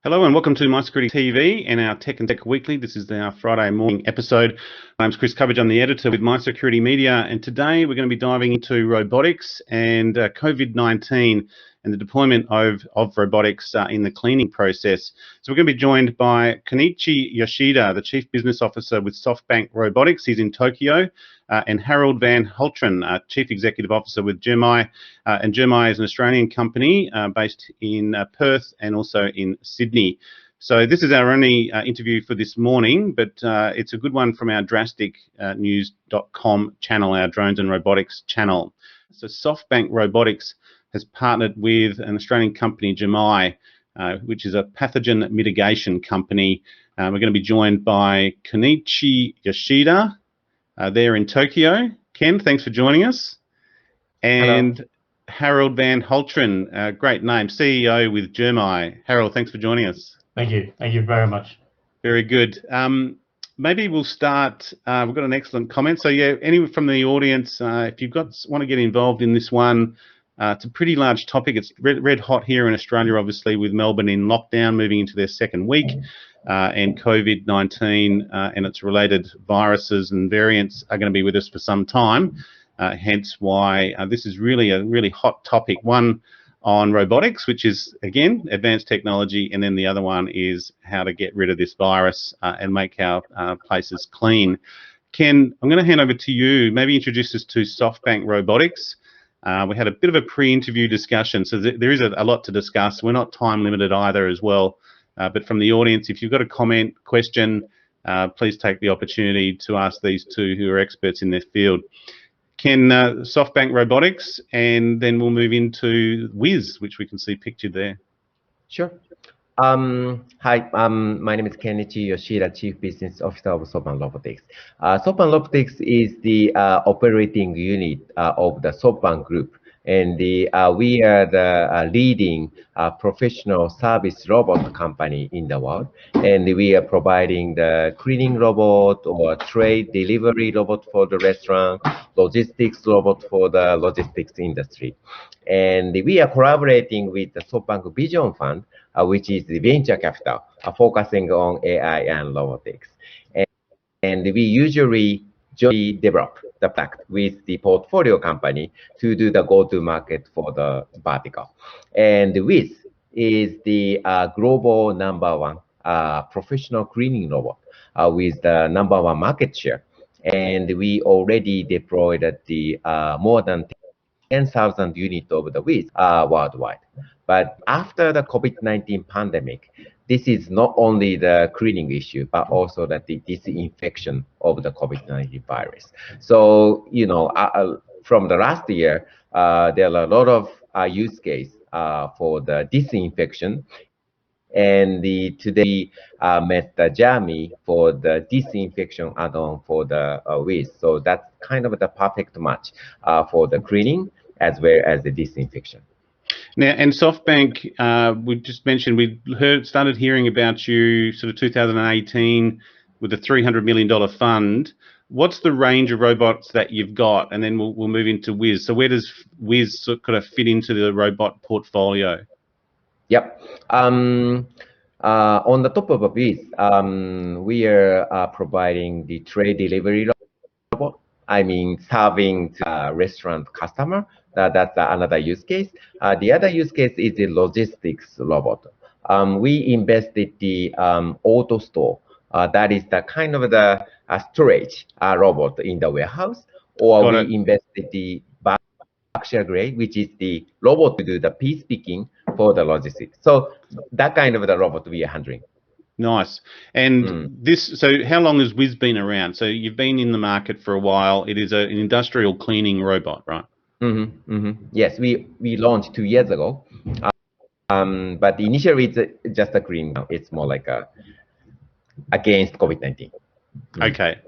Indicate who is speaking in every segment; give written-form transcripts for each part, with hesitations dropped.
Speaker 1: Hello and welcome to My Security TV and our Tech and Tech Weekly. This is our Friday morning episode. My name's Chris Coverage. I'm the editor with My Security Media, and today we're going to be diving into robotics and COVID-19 and the deployment of robotics in the cleaning process. So we're going to be joined by Kenichi Yoshida, the Chief Business Officer with SoftBank Robotics. He's in Tokyo. And Harold van Haltren, Chief Executive Officer with GERMii. And GERMii is an Australian company based in Perth and also in Sydney. So this is our only interview for this morning, but it's a good one from our drasticnews.com channel, our drones and robotics channel. So SoftBank Robotics has partnered with an Australian company, GERMii, which is a pathogen mitigation company. We're going to be joined by Kenichi Yoshida, there in Tokyo. Ken, thanks for joining us. And hello. Harold van Haltren, great name, CEO with GERMii. Harold, thanks for joining us.
Speaker 2: Thank you. Thank you very much.
Speaker 1: Very good. Maybe we'll start. We've got an excellent comment. So yeah, anyone from the audience, if you've want to get involved in this one, it's a pretty large topic. It's red hot here in Australia, obviously, with Melbourne in lockdown, moving into their second week. And COVID-19 and its related viruses and variants are going to be with us for some time, hence why this is really a really hot topic. One on robotics, which is, again, advanced technology, and then the other one is how to get rid of this virus and make our places clean. Ken, I'm going to hand over to you. Maybe introduce us to SoftBank Robotics. We had a bit of a pre-interview discussion, so there is a lot to discuss. We're not time limited either as well. But from the audience, if you've got a comment, question, please take the opportunity to ask these two who are experts in their field. Ken, SoftBank Robotics, and then we'll move into Whiz, which we can see pictured there.
Speaker 3: Sure. Hi, my name is Kenichi Yoshida, Chief Business Officer of SoftBank Robotics. SoftBank Robotics is the operating unit of the SoftBank Group. And we are the leading professional service robot company in the world. And we are providing the cleaning robot or trade delivery robot for the restaurant, logistics robot for the logistics industry. And we are collaborating with the SoftBank Vision Fund, which is the venture capital, focusing on AI and robotics. And we usually develop the product with the portfolio company to do the go-to-market for the vertical. And Whiz is the global #1 professional cleaning robot with the #1 market share. And we already deployed the more than 10,000 units of the Whiz worldwide. But after the COVID-19 pandemic, this is not only the cleaning issue, but also the disinfection of the COVID-19 virus. So, you know, from the last year, there are a lot of use case for the disinfection. And today met the GERMii for the disinfection add-on for the Whiz. So that's kind of the perfect match for the cleaning as well as the disinfection.
Speaker 1: Now, and SoftBank, we just mentioned, we started hearing about you sort of 2018 with a $300 million fund. What's the range of robots that you've got? And then we'll move into Whiz. So where does Whiz sort of fit into the robot portfolio?
Speaker 3: Yep. On the top of Whiz, we are providing the trade delivery robot. I mean, serving restaurant customer. That's another use case. The other use case is the logistics robot. We invested the auto store. That is the kind of the storage robot in the warehouse. Or we invested the Berkshire Grey, which is the robot to do the piece picking for the logistics. So that kind of the robot we are handling.
Speaker 1: Nice. And so how long has Whiz been around? So you've been in the market for a while. It is an industrial cleaning robot, right?
Speaker 3: Yes, we launched 2 years ago, but initially it's just a clean. It's more like against COVID-19.
Speaker 1: Okay,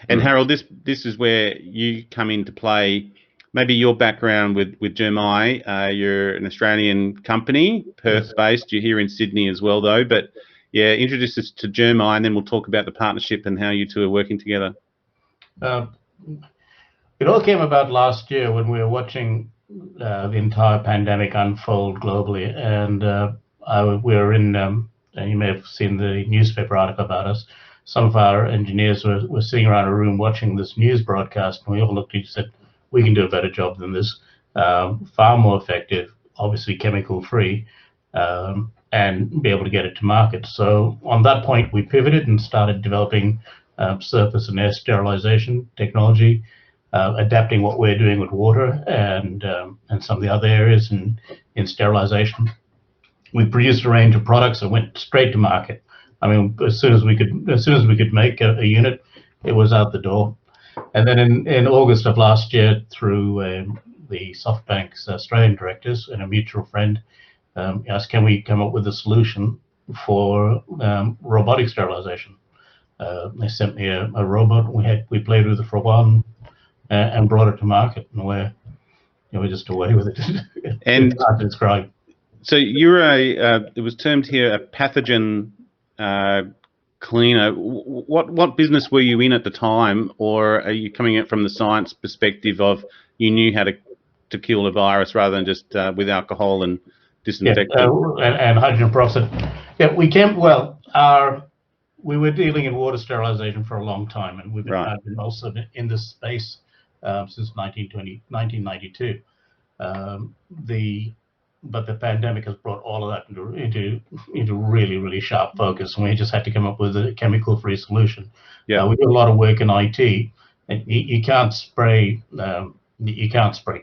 Speaker 1: and Harold, this is where you come into play. Maybe your background with GERMii. You're an Australian company, Perth-based. You're here in Sydney as well, though. But yeah, introduce us to GERMii, and then we'll talk about the partnership and how you two are working together.
Speaker 2: It all came about last year when we were watching the entire pandemic unfold globally, and we were in and you may have seen the newspaper article about us. Some of our engineers were sitting around a room watching this news broadcast, and we all looked at each and said, we can do a better job than this, far more effective, obviously chemical-free, and be able to get it to market. So on that point, we pivoted and started developing surface and air sterilization technology, adapting what we're doing with water and some of the other areas in sterilization. We produced a range of products and went straight to market. I mean, as soon as we could make a unit, it was out the door. And then in August of last year, through the SoftBank's Australian directors and a mutual friend, asked, can we come up with a solution for robotic sterilization? They sent me a robot. We played with it for a while and brought it to market, and we're just away with it.
Speaker 1: And
Speaker 2: it's hard to describe.
Speaker 1: So you're it was termed here a pathogen cleaner. What business were you in at the time, or are you coming at from the science perspective of you knew how to kill a virus rather than just with alcohol and disinfectant?
Speaker 2: And hydrogen peroxide. Yeah, we were dealing in water sterilization for a long time, and we've been also in this space since 1992. But the pandemic has brought all of that into really, really sharp focus, and we just had to come up with a chemical-free solution. Yeah, we do a lot of work in IT, and you can't spray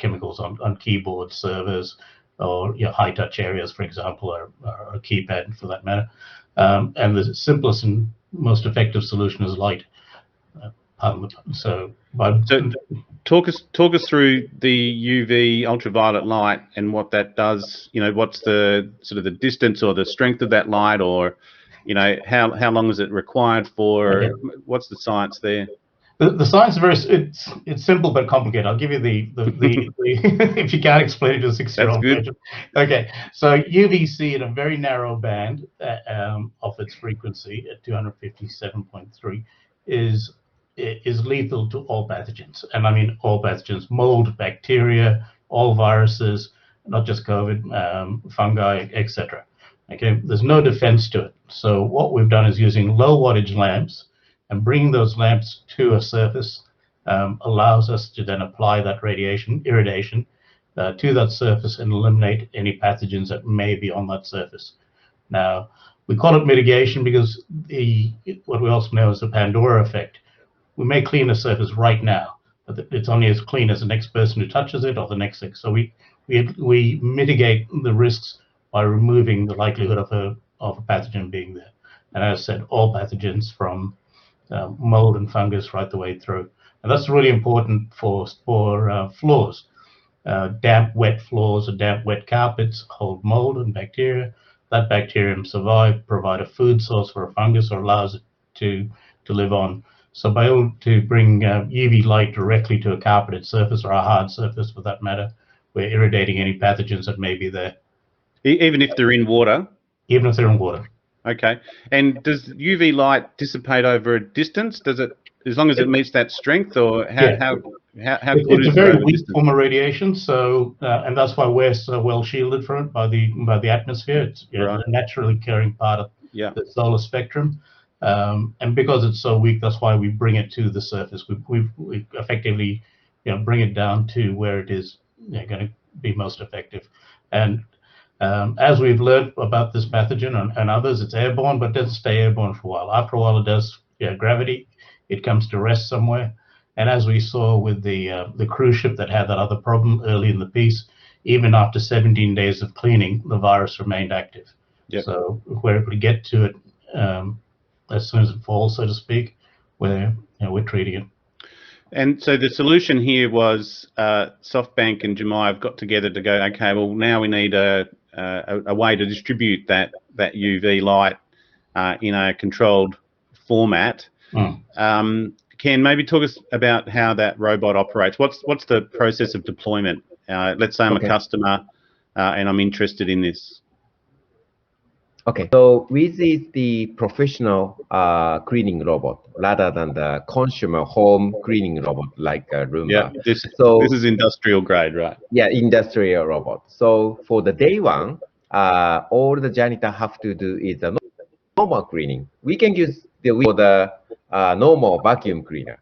Speaker 2: chemicals on keyboard servers or high-touch areas, for example, or a keypad for that matter. And the simplest and most effective solution is light. So
Speaker 1: talk us through the UV ultraviolet light and what that does. What's the sort of the distance or the strength of that light, or how long is it required for? Okay. What's the science there?
Speaker 2: The science is it's simple but complicated. I'll give you the if you can't explain it to a 6-year-old person. Okay, so UVC in a very narrow band of its frequency at 257.3 is lethal to all pathogens, and I mean all pathogens: mold, bacteria, all viruses, not just COVID, fungi, etc. Okay, there's no defense to it. So what we've done is using low wattage lamps, and bringing those lamps to a surface allows us to then apply that irradiation to that surface and eliminate any pathogens that may be on that surface. Now, we call it mitigation because what we also know is the Pandora effect. We may clean a surface right now, but it's only as clean as the next person who touches it or the next thing. So we mitigate the risks by removing the likelihood of a pathogen being there. And as I said, all pathogens from mold and fungus right the way through. And that's really important for floors. Damp, wet floors or damp, wet carpets hold mold and bacteria. That bacterium survive, provide a food source for a fungus, or allows it to live on. So by able to bring UV light directly to a carpeted surface, or a hard surface for that matter, we're irradiating any pathogens that may be there.
Speaker 1: Even if they're in water?
Speaker 2: Even if they're in water.
Speaker 1: Okay. And does UV light dissipate over a distance? Does it, as long as it meets that strength, or how good
Speaker 2: it's a very weak form of radiation, so and that's why we're so well shielded from it by the atmosphere. It's a naturally occurring part of the solar spectrum. And because it's so weak, that's why we bring it to the surface. We effectively bring it down to where it is going to be most effective. And as we've learned about this pathogen and others, it's airborne, but it doesn't stay airborne for a while. After a while, it does gravity. It comes to rest somewhere. And as we saw with the cruise ship that had that other problem early in the piece, even after 17 days of cleaning, the virus remained active. Yep. So if we're able to get to it as soon as it falls, so to speak, we're treating it.
Speaker 1: And so the solution here was SoftBank and GERMii have got together to go, okay, well, now we need a way to distribute that UV light in a controlled format. Ken, maybe talk us about how that robot operates. What's the process of deployment? Let's say I'm a customer and I'm interested in this.
Speaker 3: Okay, so Whiz is the professional cleaning robot rather than the consumer home cleaning robot like Roomba.
Speaker 1: Yeah, this is industrial grade, right?
Speaker 3: Yeah, industrial robot. So for the day one, all the janitor have to do is normal cleaning. We can use the Whiz for the normal vacuum cleaner,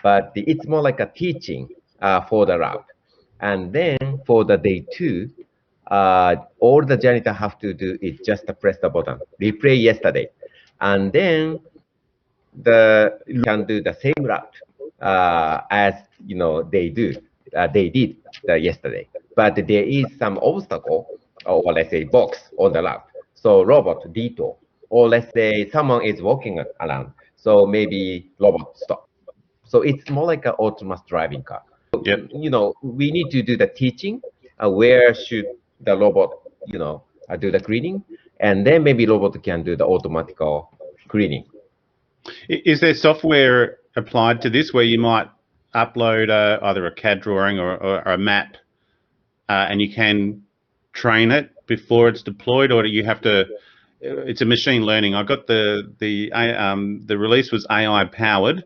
Speaker 3: but it's more like a teaching for the lab. And then for the day 2, all the janitor have to do is just press the button, replay yesterday, and then you can do the same route as they did yesterday. But there is some obstacle, or let's say box on the lab. So robot detour, or let's say someone is walking around. So maybe robot stop. So it's more like an autonomous driving car.
Speaker 1: Yep.
Speaker 3: We need to do the teaching. Where should the robot, do the cleaning, and then maybe robot can do the automatic cleaning.
Speaker 1: Is there software applied to this where you might upload either a CAD drawing or a map, and you can train it before it's deployed, or do you have to? It's a machine learning. I got the release was AI powered,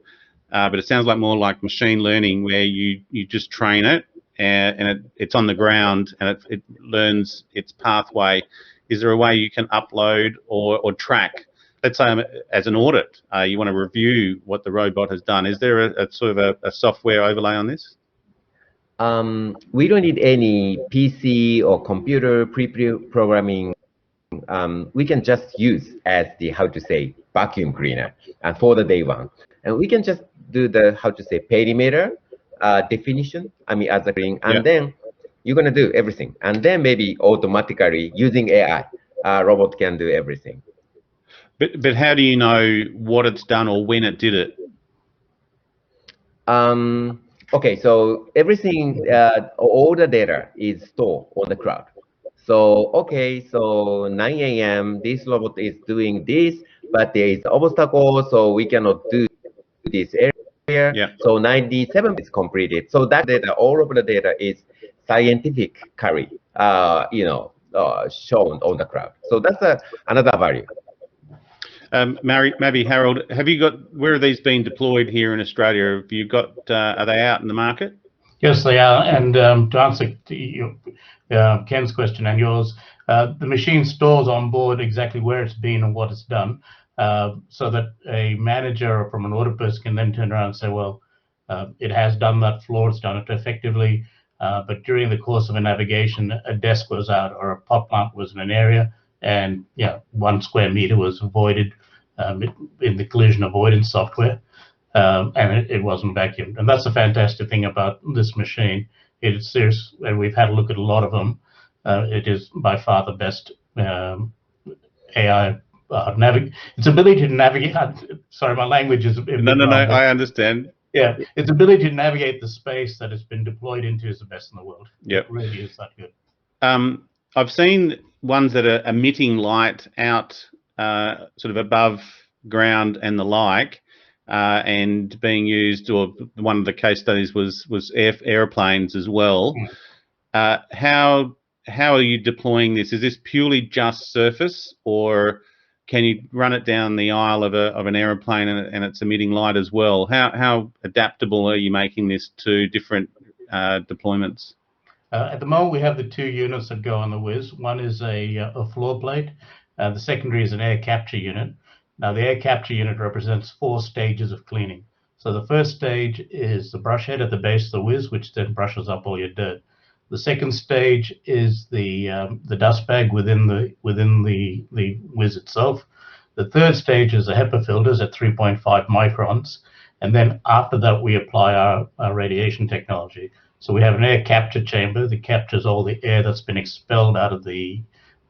Speaker 1: but it sounds like more like machine learning where you just train it and it's on the ground and it learns its pathway. Is there a way you can upload or track? Let's say as an audit, you want to review what the robot has done. Is there a sort of a software overlay on this?
Speaker 3: We don't need any PC or computer pre-programming. We can just use as the vacuum cleaner and for the day 1, and we can just do the perimeter definition. As a clean, and then you're gonna do everything, and then maybe automatically using AI, robot can do everything.
Speaker 1: But how do you know what it's done or when it did it?
Speaker 3: Okay, so everything, all the data is stored on the cloud. So so 9 a.m. this robot is doing this, but there is obstacle, so we cannot do this area.
Speaker 1: Yeah.
Speaker 3: So 97 is completed. So that data, all of the data is scientifically, shown on the cloud. So that's another value.
Speaker 1: Maybe Harold, where are these being deployed here in Australia? Have you got, are they out in the market?
Speaker 2: Yes, they are. And to answer Ken's question and yours, the machine stores on board exactly where it's been and what it's done, so that a manager from an audit person can then turn around and say, well, it has done that floor, it's done it effectively, but during the course of a navigation, a desk was out or a pot plant was in an area, and 1 square meter was avoided in the collision avoidance software, and it wasn't vacuumed. And that's the fantastic thing about this machine. It's serious, and we've had a look at a lot of them. It is by far the best AI its ability to navigate. Sorry, my language is a bit
Speaker 1: No, I understand.
Speaker 2: Yeah, its ability to navigate the space that it's been deployed into is the best in the world.
Speaker 1: Yep.
Speaker 2: It really is that good.
Speaker 1: I've seen ones that are emitting light out sort of above ground and the like, and being used, or one of the case studies was airplanes as well. How are you deploying this? Is this purely just surface, or can you run it down the aisle of an aeroplane and it's emitting light as well? How adaptable are you making this to different deployments?
Speaker 2: At the moment, we have the 2 units that go on the Whiz. One is a floor plate. The secondary is an air capture unit. Now, the air capture unit represents 4 stages of cleaning. So the first stage is the brush head at the base of the Whiz, which then brushes up all your dirt. The second stage is the dust bag within the Whiz itself. The third stage is the HEPA filters at 3.5 microns. And then after that, we apply our radiation technology. So we have an air capture chamber that captures all the air that's been expelled out of the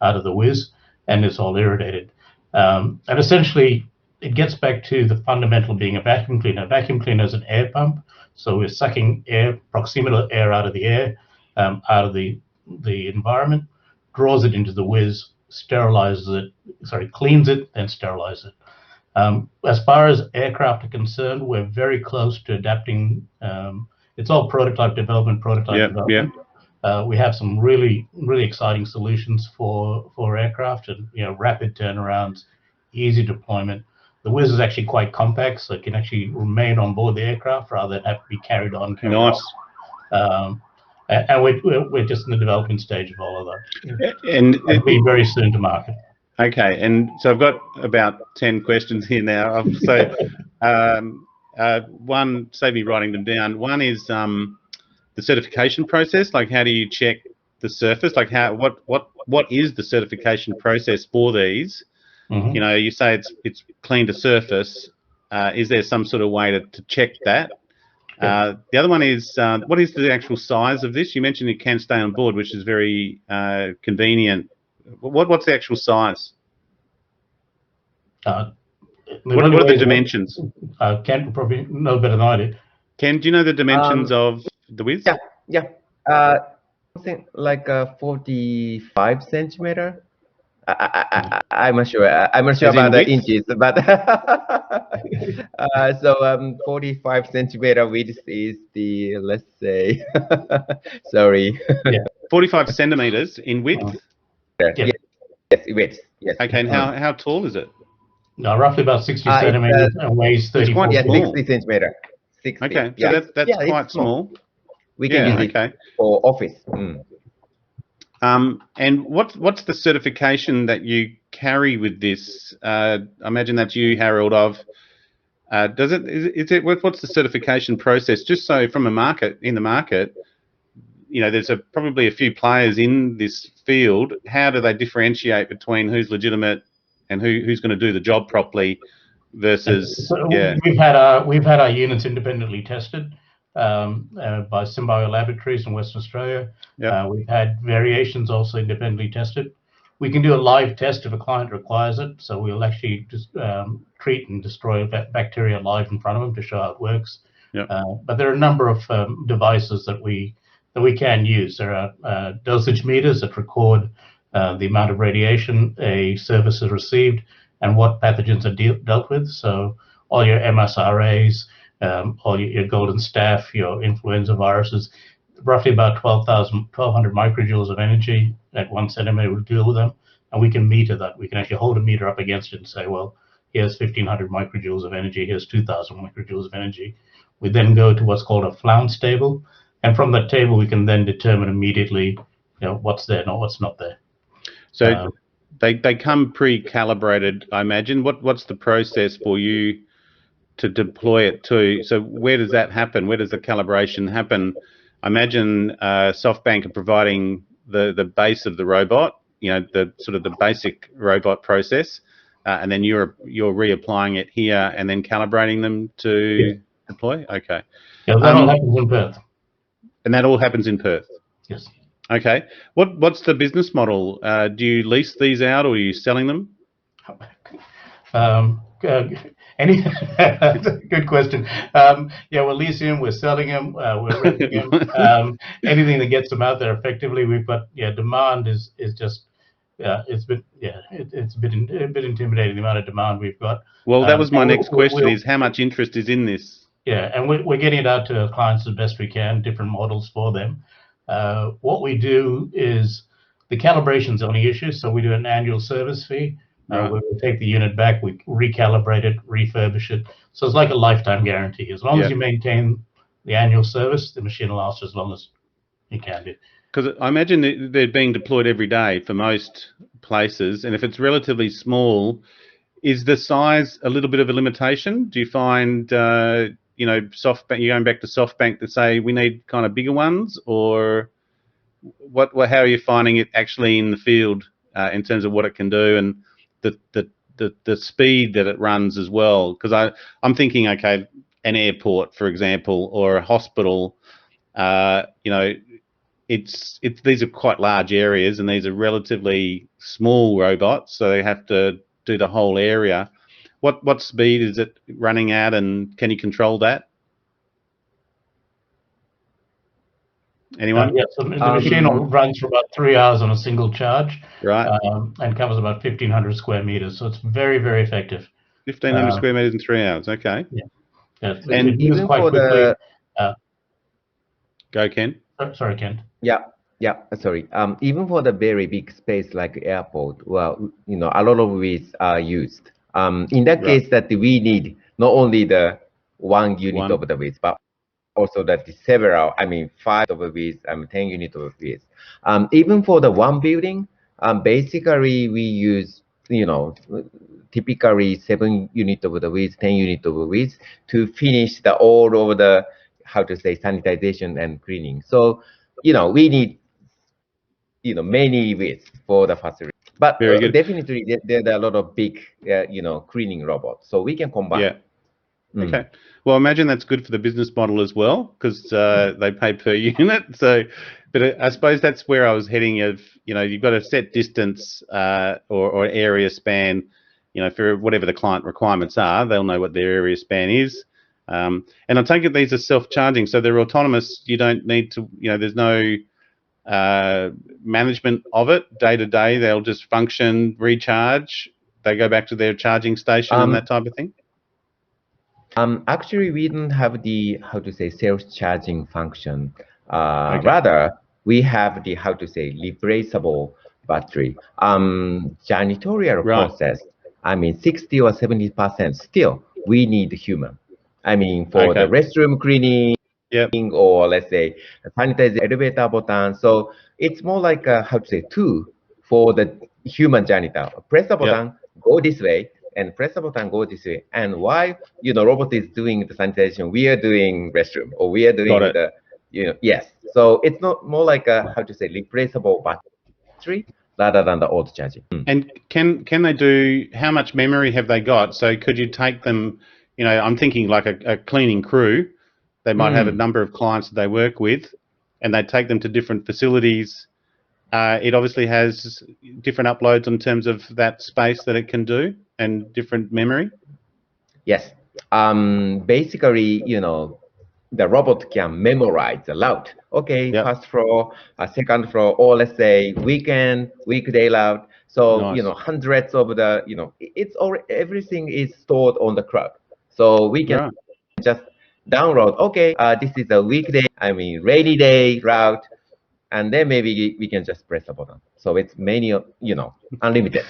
Speaker 2: Whiz, and it's all irradiated. And essentially, it gets back to the fundamental being a vacuum cleaner. A vacuum cleaner is an air pump, so we're sucking air, proximal air out of the air, out of the environment, draws it into the Whiz, cleans it, then sterilizes it. As far as aircraft are concerned, we're very close to adapting. It's all prototype development. We have some really exciting solutions for aircraft, and rapid turnarounds, easy deployment. The Whiz is actually quite compact, so it can actually remain on board the aircraft rather than have to be carried on.
Speaker 1: Nice.
Speaker 2: And we're just in the development stage of all of that.
Speaker 1: And
Speaker 2: it'll be very soon to market.
Speaker 1: Okay, and so I've got about 10 questions here now. So one, save me writing them down. One is the certification process. Like, how do you check the surface? Like, what is the certification process for these?
Speaker 2: Mm-hmm.
Speaker 1: You know, you say it's clean to surface. Is there some sort of way to check that? The other one is, what is the actual size of this? You mentioned it can stay on board, which is very convenient. What's the actual size? What are the dimensions?
Speaker 2: Ken probably know better than I do.
Speaker 1: Ken, do you know the dimensions of the Whiz?
Speaker 3: Yeah. Something like a 45 centimeter. I'm not sure. I'm not sure about the inches, but so 45 centimeter width is the, let's say, sorry.
Speaker 2: Yeah.
Speaker 1: 45 centimeters in width.
Speaker 3: Yes, width. Yes.
Speaker 1: Okay, and how tall is it?
Speaker 2: No, roughly about 60 centimeters and weighs 34.
Speaker 3: Yeah, 60 centimeter. 60.
Speaker 1: Okay, so that's quite small.
Speaker 3: We can use it for office.
Speaker 1: And what's the certification that you carry with this? I imagine that's you, Harold. What's the certification process? Just so from in the market, you know, there's probably a few players in this field. How do they differentiate between who's legitimate and who's going to do the job properly versus?
Speaker 2: We've had our units independently tested by Symbio Laboratories in Western Australia.
Speaker 1: Yep.
Speaker 2: We've had variations also independently tested. We can do a live test if a client requires it. So we'll actually just treat and destroy bacteria live in front of them to show how it works.
Speaker 1: Yep.
Speaker 2: But there are a number of devices that we can use. There are dosage meters that record the amount of radiation a service has received and what pathogens are dealt with. So all your MSRAs, all your golden staph, your influenza viruses, roughly about 1,200 microjoules of energy at 1 centimeter will deal with them, and we can meter that. We can actually hold a meter up against it and say, well, here's 1,500 microjoules of energy, here's 2,000 microjoules of energy. We then go to what's called a flounce table, and from that table we can then determine immediately, you know, what's there and what's not there.
Speaker 1: So they come pre-calibrated, I imagine. What's the process for you to deploy it to? So where does that happen? Where does the calibration happen? I imagine SoftBank are providing the base of the robot, you know, the sort of the basic robot process, and then you're reapplying it here and then calibrating them to deploy. Okay.
Speaker 2: Yeah, that all happens in Perth.
Speaker 1: And that all happens in Perth.
Speaker 2: Yes.
Speaker 1: Okay. What's the business model? Do you lease these out or are you selling them?
Speaker 2: Good question. Yeah, we're leasing them, we're selling them, we're renting them. Anything that gets them out there effectively. We've got demand is just it's a bit intimidating, the amount of demand we've got.
Speaker 1: Well, that was my next question: is how much interest is in this?
Speaker 2: Yeah, and we're getting it out to our clients as best we can, different models for them. What we do is the calibration's the only issue, so we do an annual service fee.
Speaker 1: Right.
Speaker 2: We will take the unit back, we recalibrate it, refurbish it. So it's like a lifetime guarantee. As long as you maintain the annual service, the machine will last as long as you can do.
Speaker 1: Because I imagine they're being deployed every day for most places, and if it's relatively small, is the size a little bit of a limitation? Do you find, you know, SoftBank, you're going back to SoftBank to say we need kind of bigger ones, or how are you finding it actually in the field in terms of what it can do and the speed that it runs as well? Because I'm thinking, okay, an airport, for example, or a hospital, you know, these are quite large areas and these are relatively small robots, so they have to do the whole area. What speed is it running at, and can you control that? Anyone?
Speaker 2: Yeah, so the machine runs for about 3 hours on a single charge,
Speaker 1: right?
Speaker 2: And covers about 1,500 square meters. So it's very, very effective.
Speaker 1: 1,500 square meters in 3 hours. Okay.
Speaker 2: Yeah.
Speaker 3: And even quite for quickly.
Speaker 1: Go, Ken.
Speaker 2: Sorry, Ken.
Speaker 3: Yeah. Sorry. Even for the very big space like airport, well, you know, a lot of Whiz are used. In that case, that we need not only the one unit of the Whiz, but also that the several, 5 of a Whiz, 10 units of a Whiz. Even for the one building, basically we use typically 7 units of the Whiz, 10 units of the Whiz to finish the all of the, how to say, sanitization and cleaning. So, we need, many Whiz for the facility. But
Speaker 1: Very good.
Speaker 3: definitely there are a lot of big, cleaning robots. So we can combine.
Speaker 1: Yeah. Okay. Well, imagine that's good for the business model as well, because they pay per unit. So, but I suppose that's where I was heading. Of you've got a set distance or area span. For whatever the client requirements are, they'll know what their area span is. And I take it these are self-charging, so they're autonomous. You don't need to. There's no management of it day to day. They'll just function, recharge. They go back to their charging station and that type of thing.
Speaker 3: Actually, we don't have the, how to say, self-charging function.
Speaker 1: Okay.
Speaker 3: Rather, we have the, how to say, replaceable battery. Janitorial process, 60 or 70% still, we need human. For the restroom cleaning, or let's say, sanitize the elevator button. So it's more like a, how to say, tool for the human janitor. Press the button, go this way, and press the button, go this way. And while robot is doing the sanitization, we are doing restroom, or we are doing the, yes. So it's not more like a, how to say, replaceable battery rather than the auto charging.
Speaker 1: And can they do? How much memory have they got? So could you take them? I'm thinking like a cleaning crew. They might have a number of clients that they work with, and they take them to different facilities. It obviously has different uploads in terms of that space that it can do and different memory.
Speaker 3: Yes. Basically, the robot can memorize the route. Okay, first floor, second floor, or let's say weekday route. So hundreds of the, it's all, everything is stored on the cloud. So we can just download. Okay, this is a weekday, rainy day route. And then maybe we can just press a button. So it's many, unlimited.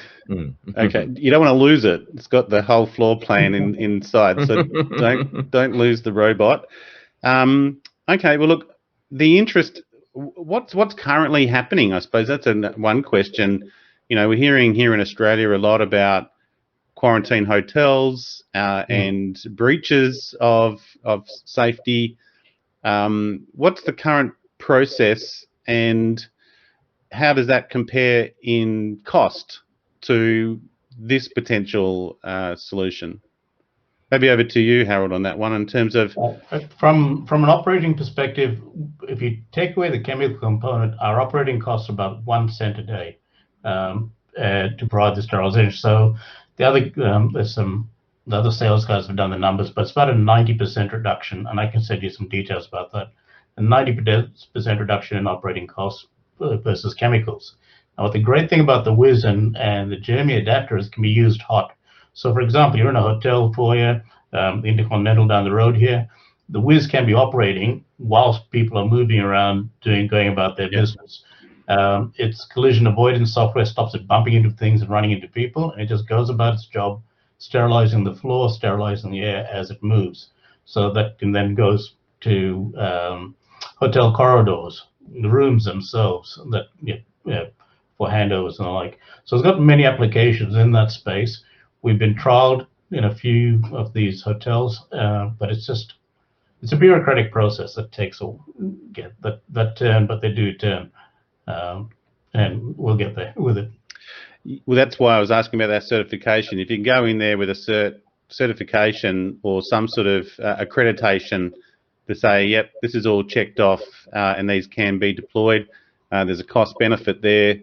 Speaker 1: Okay, you don't want to lose it. It's got the whole floor plan inside, so don't lose the robot. Okay, well look, the interest. What's currently happening? I suppose that's one question. We're hearing here in Australia a lot about quarantine hotels and breaches of safety. What's the current process? And how does that compare in cost to this potential solution? Maybe over to you, Harold, on that one in terms of...
Speaker 2: From an operating perspective, if you take away the chemical component, our operating costs are about 1 cent a day to provide the sterilization. So the other, the other sales guys have done the numbers, but it's about a 90% reduction, and I can send you some details about that. A 90% reduction in operating costs versus chemicals. Now, what the great thing about the Whiz and the GERMii adapter is it can be used hot. So, for example, you're in a hotel foyer, the Intercontinental down the road here. The Whiz can be operating whilst people are moving around, going about their business. Its collision avoidance software stops it bumping into things and running into people, and it just goes about its job, sterilizing the floor, sterilizing the air as it moves. So that can then goes to hotel corridors, the rooms themselves that for handovers and the like. So it's got many applications in that space. We've been trialed in a few of these hotels, but it's a bureaucratic process that takes that turn, but they do turn, and we'll get there with it.
Speaker 1: Well, that's why I was asking about that certification. If you can go in there with a certification or some sort of accreditation to say, yep, this is all checked off and these can be deployed. There's a cost benefit there.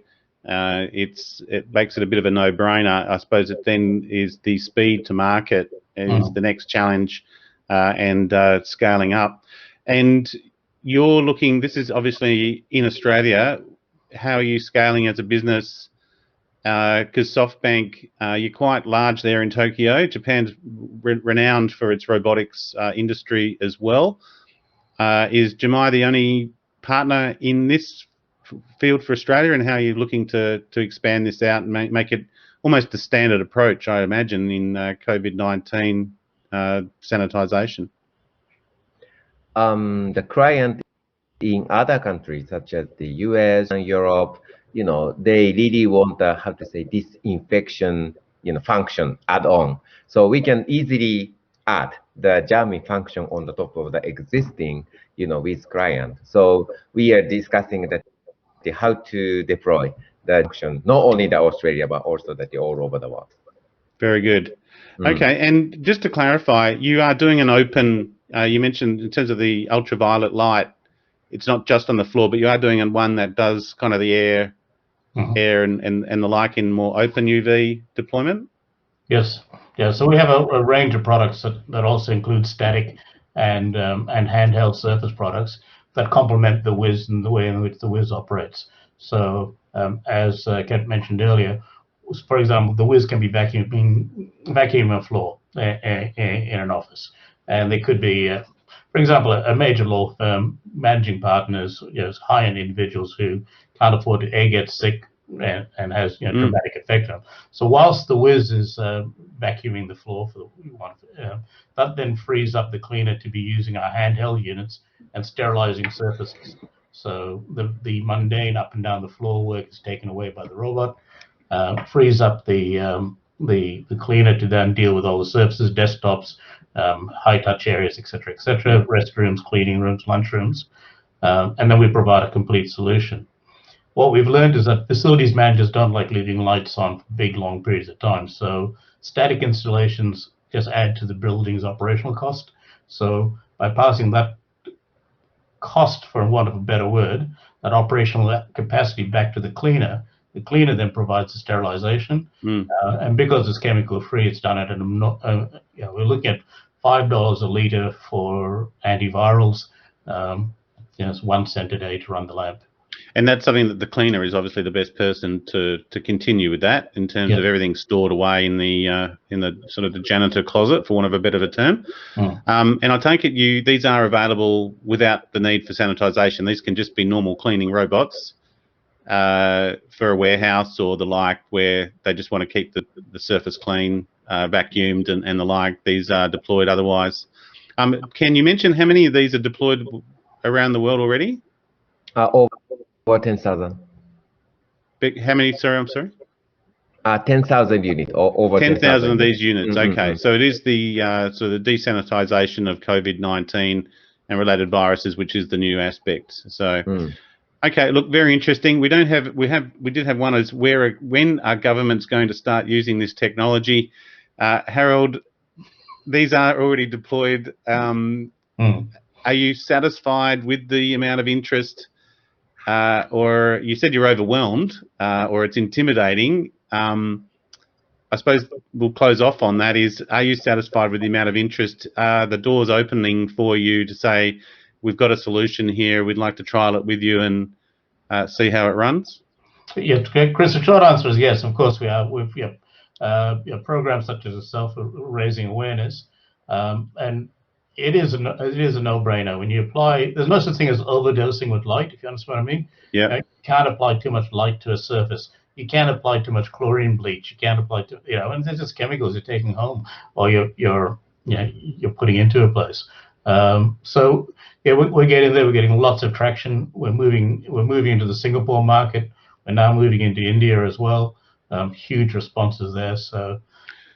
Speaker 1: It makes it a bit of a no-brainer. I suppose it then is the speed to market is the next challenge and scaling up. And you're looking, this is obviously in Australia. How are you scaling as a business? Because SoftBank, you're quite large there in Tokyo. Japan's renowned for its robotics industry as well. Is GERMii the only partner in this field for Australia, and how are you looking to expand this out and make it almost a standard approach, I imagine, in COVID-19 sanitisation?
Speaker 3: The client in other countries such as the US and Europe, they really want the, how to say, disinfection, function add-on. So we can easily add the GERMii function on the top of the existing, Whiz client. So we are discussing that how to deploy the function, not only the Australia, but also that all over the world.
Speaker 1: Very good. Okay, and just to clarify, you are doing an open, you mentioned in terms of the ultraviolet light, it's not just on the floor, but you are doing one that does kind of the air and the like in more open UV deployment?
Speaker 2: Yes. Yeah, so we have a range of products that also include static and handheld surface products that complement the Whiz and the way in which the Whiz operates. So as Kent mentioned earlier, for example, the Whiz can be vacuuming a floor in an office, and they could be, for example, a major law firm managing partners, high-end individuals who can't afford to get sick and has dramatic effect on them. So whilst the Whiz is vacuuming the floor for the one, that then frees up the cleaner to be using our handheld units and sterilizing surfaces. So the mundane up and down the floor work is taken away by the robot. Frees up the cleaner to then deal with all the surfaces, desktops, high touch areas, etc., restrooms, cleaning rooms, lunchrooms, and then we provide a complete solution. What we've learned is that facilities managers don't like leaving lights on for big, long periods of time. So static installations just add to the building's operational cost. So by passing that cost, for want of a better word, that operational capacity back to the cleaner then provides the sterilization. And because it's chemical free, it's done at we're looking at $5 a liter for antivirals. It's 1 cent a day to run the lamp.
Speaker 1: And that's something that the cleaner is obviously the best person to continue with that in terms of everything stored away in the sort of the janitor closet, for want of a bit of a term. And I take it these are available without the need for sanitization. These can just be normal cleaning robots for a warehouse or the like, where they just want to keep the surface clean, vacuumed and the like. These are deployed otherwise. Can you mention how many of these are deployed around the world already?
Speaker 3: Over 10,000.
Speaker 1: How many? Sorry, I'm sorry.
Speaker 3: 10,000 units, or over
Speaker 1: 10,000 of these units. Okay, so it is the the desanitization of COVID-19 and related viruses, which is the new aspect. So, okay, look, very interesting. We did have one as when are governments going to start using this technology? Harold, these are already deployed. Are you satisfied with the amount of interest? Or you said you're overwhelmed, or it's intimidating. I suppose we'll close off on that. Are you satisfied with the amount of interest? The door's opening for you to say, we've got a solution here, we'd like to trial it with you and see how it runs?
Speaker 2: Yeah, Chris, the short answer is yes, of course we are. We've programs such as yourself are raising awareness, and it is a no-brainer. When you apply, there's no such thing as overdosing with light, if you understand what I mean.
Speaker 1: Yeah.
Speaker 2: You can't apply too much light to a surface. You can't apply too much chlorine bleach. You can't apply and there's just chemicals you're taking home or you're putting into a place. So yeah, we're getting there. We're getting lots of traction. We're moving into the Singapore market. We're now moving into India as well. Huge responses there. So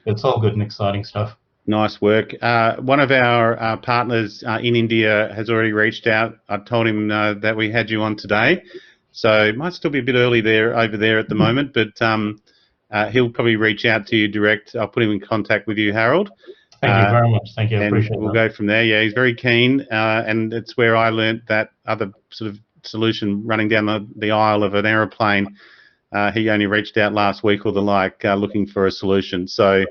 Speaker 2: it's all good and exciting stuff.
Speaker 1: Nice work. One of our partners in India has already reached out. I told him that we had you on today, so it might still be a bit early over there at the moment, but he'll probably reach out to you direct. I'll put him in contact with you, Harold.
Speaker 2: Thank you very much. Thank you. I appreciate it.
Speaker 1: We'll go from there. Yeah, he's very keen, and it's where I learnt that other sort of solution running down the aisle of an aeroplane. He only reached out last week or the like, looking for a solution. So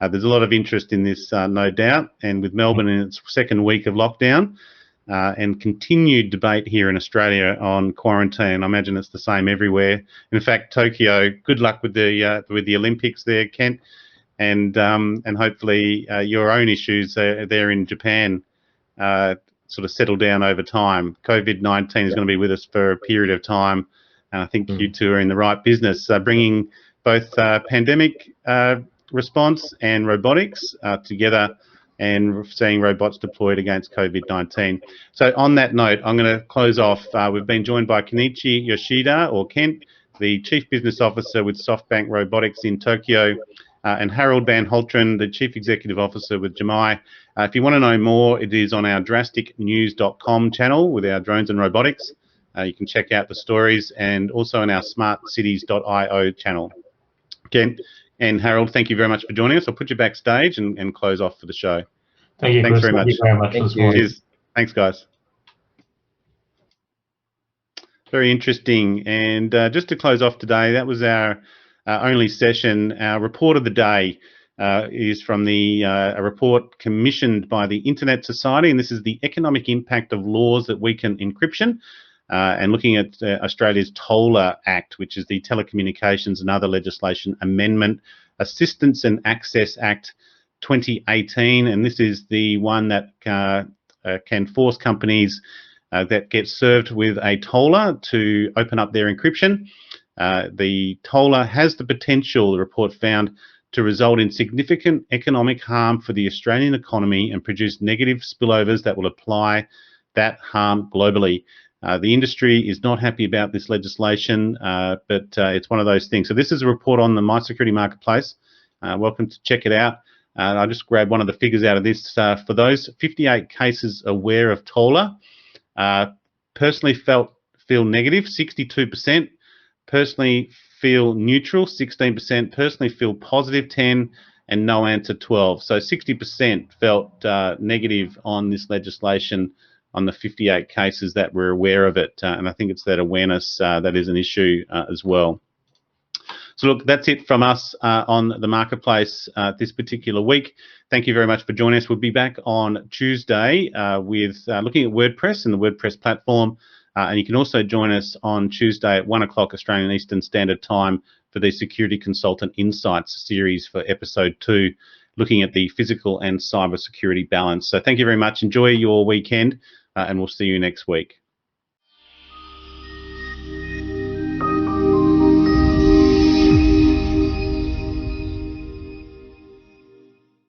Speaker 1: there's a lot of interest in this, no doubt, and with Melbourne in its second week of lockdown and continued debate here in Australia on quarantine. I imagine it's the same everywhere. In fact, Tokyo, good luck with the Olympics there, Kent, and hopefully your own issues there in Japan sort of settle down over time. COVID-19 is going to be with us for a period of time, and I think you two are in the right business, bringing both pandemic response and robotics together and seeing robots deployed against COVID-19. So on that note, I'm going to close off. We've been joined by Kenichi, Yoshida, or Kent, the Chief Business Officer with SoftBank Robotics in Tokyo, and Harold van Haltren, the Chief Executive Officer with GERMii. If you want to know more, it is on our drasticnews.com channel with our drones and robotics. You can check out the stories, and also on our smartcities.io channel. Ken and Harold, thank you very much for joining us. I'll put you backstage and close off for the show.
Speaker 2: Thank you,
Speaker 1: Thanks
Speaker 2: Chris.
Speaker 1: very much.
Speaker 2: Thank you very much this morning.
Speaker 1: Cheers. Thanks, guys. Very interesting. And just to close off today, that was our only session. Our report of the day is from a report commissioned by the Internet Society, and this is the economic impact of laws that weaken encryption, and looking at Australia's TOLA Act, which is the Telecommunications and Other Legislation Amendment Assistance and Access Act 2018, and this is the one that can force companies that get served with a TOLA to open up their encryption. The TOLA has the potential, the report found, to result in significant economic harm for the Australian economy and produce negative spillovers that will apply that harm globally. The industry is not happy about this legislation, but it's one of those things. So this is a report on the My Security Marketplace. Welcome to check it out. I'll just grab one of the figures out of this. For those 58 cases aware of TOLA, personally feel negative, 62%. Personally feel neutral, 16%. Personally feel positive, 10%, and no answer, 12%. So 60% felt negative on this legislation on the 58 cases that were aware of it. And I think it's that awareness that is an issue as well. So look, that's it from us on the marketplace this particular week. Thank you very much for joining us. We'll be back on Tuesday with looking at WordPress and the WordPress platform. And you can also join us on Tuesday at 1 o'clock Australian Eastern Standard Time for the Security Consultant Insights series for episode 2, looking at the physical and cyber security balance. So thank you very much. Enjoy your weekend, and we'll see you next week.